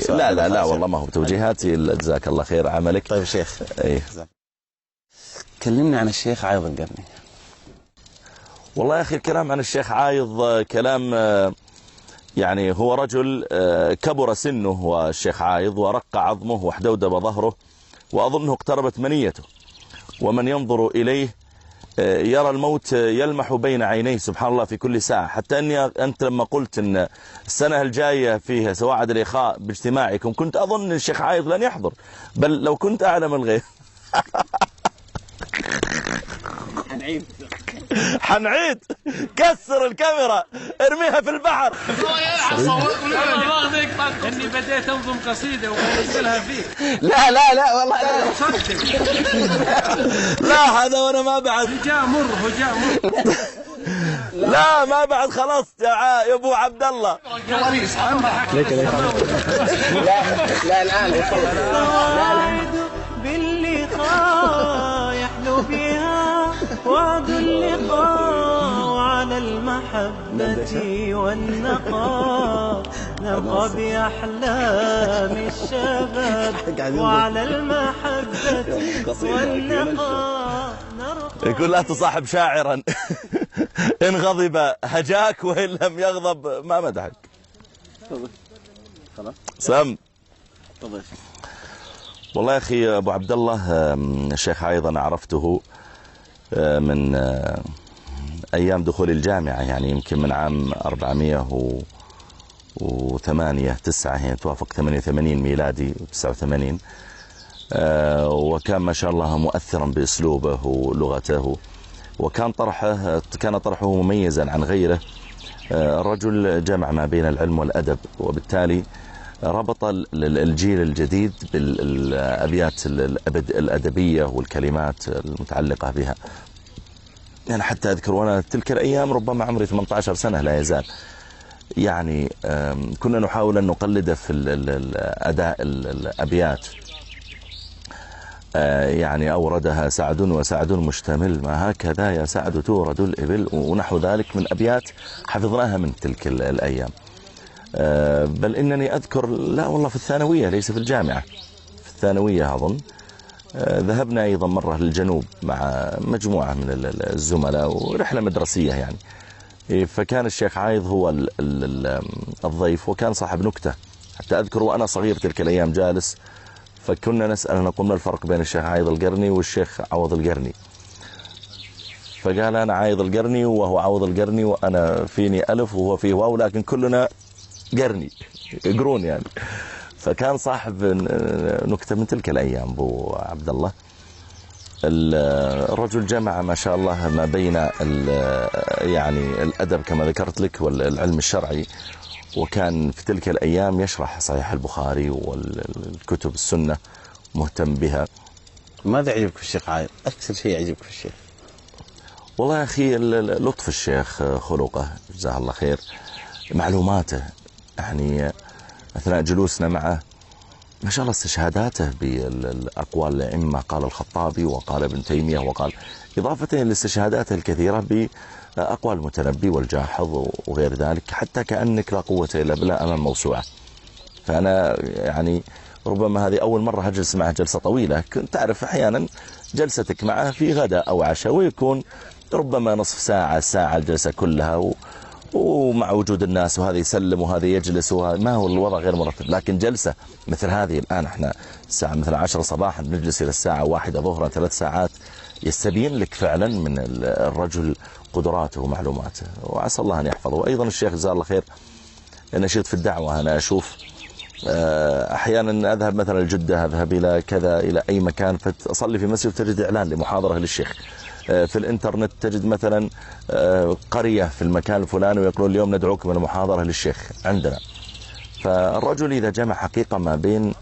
لا لا لا والله ما هو توجيهاتي، جزاك الله خير عملك. طيب شيخ، ايه كلمني عن الشيخ عايض القرني. والله يا أخي الكلام عن الشيخ عايض كلام يعني هو رجل كبر سنه والشيخ عايض ورق عظمه واحدودب ظهره، وأظنه اقتربت منيته، ومن ينظر إليه يرى الموت يلمح بين عينيه سبحان الله في كل ساعة. حتى أنت لما قلت أن السنة الجاية فيها سواعد الإخاء باجتماعكم كنت أظن الشيخ عايض لن يحضر، بل لو كنت أعلم الغيب حنعيد كسر الكاميرا ارميها في البحر. اني بديت انظم قصيده وانزلها فيه. لا لا لا والله لا صدق. لا هذا وانا ما بعد هجاء مر. لا ما بعد خلاص يا ابو عبد الله. لا الان لا باللقاء يحلو فيها وعد اللقاء وعلى المحبة والنقاء نرقى بأحلام الشباب وعلى المحبة والنقاء نرقى. يقول لا تصاحب شاعرا إن غضب هجاك وإن لم يغضب ما مدحك. خلاص سم. تفضل. والله يا أخي أبو عبد الله الشيخ أيضا عرفته من أيام دخول الجامعة، يعني يمكن من عام 408 9 يعني توافق 88 ميلادي و89. وكان ما شاء الله مؤثرا بأسلوبه ولغته، وكان طرحه مميزا عن غيره. الرجل جمع ما بين العلم والأدب، وبالتالي ربط الجيل الجديد بالأبيات الأدبية والكلمات المتعلقة بها. يعني حتى أذكر وأنا تلك الأيام ربما عمري 18 سنة لا يزال، يعني كنا نحاول أن نقلده في أداء الأبيات. يعني أوردها سعد وسعد مشتمل ما هكذا يا سعد تورد الإبل ونحو ذلك من أبيات حفظناها من تلك الأيام. بل إنني أذكر لا والله في الثانوية ليس في الجامعة، في الثانوية أظن ذهبنا أيضا مرة للجنوب مع مجموعة من الزملاء ورحلة مدرسية يعني. فكان الشيخ عايض هو الضيف، وكان صاحب نكتة. حتى أذكر وأنا صغير تلك الأيام جالس، فكنا نسأل نقول ما الفرق بين الشيخ عايض القرني والشيخ عوض القرني، فقال أنا عايض القرني وهو عوض القرني وأنا فيني ألف وهو فيه واو لكن كلنا قرني قرون يعني. فكان صاحب نكتة من تلك الأيام أبو عبد الله. الرجل جمع ما شاء الله ما بين يعني الأدب كما ذكرت لك والعلم الشرعي، وكان في تلك الأيام يشرح صحيح البخاري والكتب السنة مهتم بها. ماذا يعجبك في الشيخ عايض؟ أكثر شيء يعجبك في الشيخ؟ والله يا أخي لطف الشيخ، خلقه جزاه الله خير، معلوماته. يعني أثناء جلوسنا معه ما شاء الله استشهاداته بالأقوال الأئمة، قال الخطابي وقال ابن تيمية، وقال إضافة لاستشهاداته الكثيرة بأقوال المتنبي والجاحظ وغير ذلك، حتى كأنك لا قوة إلا بالله أمام موسوعة. فأنا يعني ربما هذه أول مرة أجلس معه جلسة طويلة. كنت تعرف أحيانا جلستك معه في غداء أو عشاء ويكون ربما نصف ساعة ساعة الجلسة كلها، ومع وجود الناس وهذا يسلم وهذا يجلس ما هو الوضع غير مرتب. لكن جلسة مثل هذه الآن احنا الساعة مثل 10 صباحا نجلس إلى الساعة 1 ظهرا 3 ساعات، يستبين لك فعلا من الرجل قدراته ومعلوماته، وعسى الله أن يحفظه. وأيضا الشيخ جزاه الله خير نشيط في الدعوة. أنا أشوف أحيانا أذهب مثلا الجدة، أذهب إلى كذا إلى أي مكان فأصلي في مسجد تجد إعلان لمحاضرة للشيخ. في الإنترنت تجد مثلا قرية في المكان الفلاني ويقولون اليوم ندعوكم إلى محاضرة للشيخ عندنا. فالرجل إذا جمع حقيقة ما بين